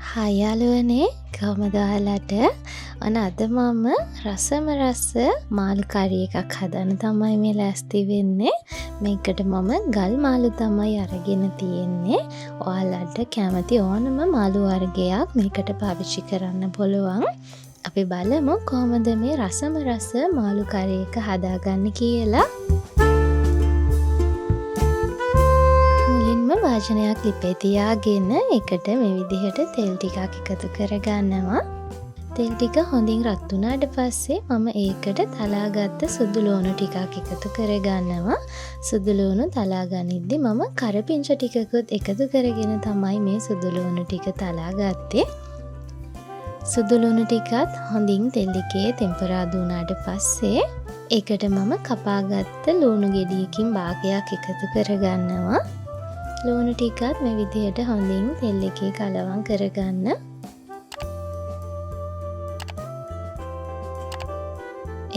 Hi යාළුවනේ කොහමද ඔයාලට? අද මම රසම රස මාළු කරි එකක් හදන්න තමයි මේ ලෑස්ති වෙන්නේ. මේකට මම ගල් මාළු තමයි අරගෙන තියෙන්නේ. ඔයාලට කැමති ඕනම මාළු වර්ගයක් මේකට පාවිච්චි කරන්න පුළුවන්. අපි බලමු කොහොමද මේ රසම රස මාළු කරි එක හදාගන්නේ කියලා. වාජනයක් ලිපේ තියාගෙන එකට මේ විදිහට තෙල් ටිකක් එකතු කරගන්නවා. තෙල් ටික හොඳින් රත් වුණාට පස්සේ මම ඒකට තලාගත්ත සුදු ලුණු ටිකක් එකතු කරගන්නවා. සුදු ලුණු තලා ගනිද්දි මම කරපිංච ටිකකුත් එකතු කරගෙන තමයි මේ සුදු ලුණු ටික තලා ගත්තේ. සුදු ලුණු ටිකත් හොඳින් තෙල් එකේ තෙම්පරාදු වුණාට පස්සේ ඒකට මම කපාගත්ත ලුණු ගෙඩියකින් භාගයක් එකතු කරගන්නවා. ලුණු ටිකත් මේ විදිහට හොඳින් තෙල් එකේ කලවම් කරගන්න.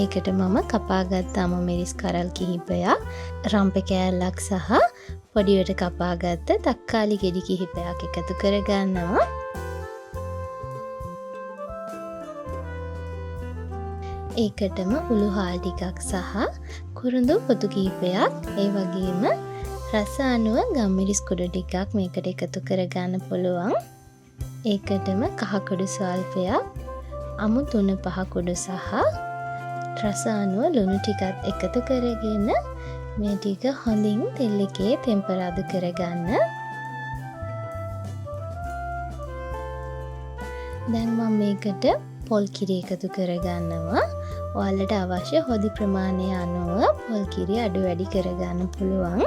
ඒකට මම කපාගත්ත අමු මිරිස් කරල් කිහිපයක්, රම්පෙ කෑල්ලක් සහ පොඩියට කපාගත්ත තක්කාලි ගෙඩි කිහිපයක් එකතු කරගන්නවා. ඒකටම උළු හාල් ටිකක් සහ කුරුඳු පොතු කිහිපයක්, ඒ වගේම රස අනුව ගම්මිරිස් කුඩු ටිකක් මේකට එකතු කරගන්න පුළුවන්. ඒකටම කහ කුඩු ස්වල්පයක්, අමු 3-5 කුඩු සහ රස අනුව ලුණු ටිකත් එකතු කරගෙන මේ ටික හොඳින් තෙල් එකේ තෙම්පරාදු කරගන්න. දැන් මම මේකට පොල් කිරි එකතු කරගන්නවා. ඔයාලට අවශ්‍ය හොදි ප්‍රමාණය අනුව පොල් කිරි අඩු වැඩි කරගන්න පුළුවන්.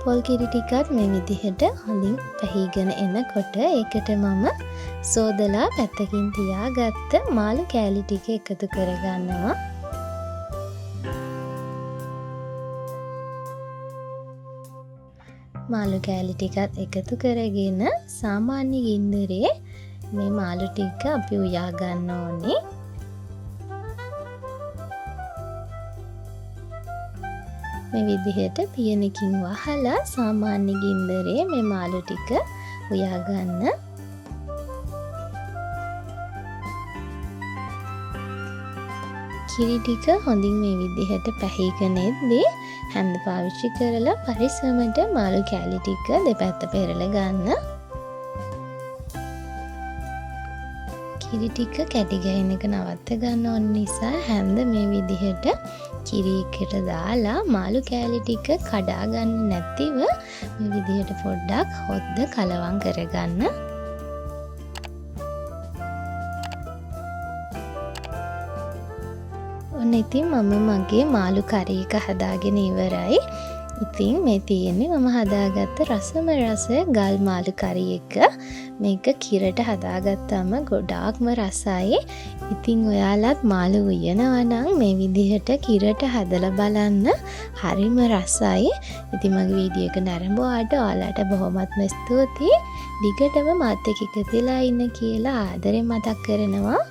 පොල් කිරි ටිකත් මේ විදිහට හොඳින් පැහිගෙන එනකොට ඒකට මම සෝදලා පැත්තකින් තියාගත්ත මාළු කෑලි ටික එකතු කරගන්නවා. මාළු කෑලි ටිකත් එකතු කරගෙන සාමාන්‍ය ගින්දරේ මේ මාළු ටික අපි උයා ගන්න ඕනේ. මේ විදිහට පියනකින් වහලා සාමාන්‍ය ගින්දරේ මේ මාළු ටික උයා ගන්න. කිරි ටික හොඳින් මේ විදිහට පැහිගෙන එද්දී හැන්ද පාවිච්චි කරලා පරිස්සමට මාළු කෑලි ටික දෙපැත්ත පෙරලා ගන්න. කිරි ටික කැටි ගහින එක නවත්ත ගන්න ඕන නිසා හැන්ද මේ විදිහට කිරි එකට දාලා මාළු කෑලි ටික කඩා ගන්න නැතිව මේ විදිහට පොඩ්ඩක් හොද්ද කලවම් කරගන්න. ඔන්න ඉතින් මම මගේ මාළු කරි එක හදාගෙන ඉවරයි. ඉතින් මේ තියෙන්නේ මම හදාගත්ත රසම රස ගල් මාළු කරි එක. මේක කිරට හදාගත්තම ගොඩාක්ම රසයි. ඉතින් ඔයාලත් මාළු උයනවා නම් මේ විදිහට කිරට හදලා බලන්න. හරිම රසයි. ඉතින් මගේ වීඩියෝ එක නරඹුවාට ඔයාලට බොහොමත්ම ස්තුතියි. දිගටම මාත් එක්ක එකතුලා ඉන්න කියලා ආදරෙන් මතක් කරනවා.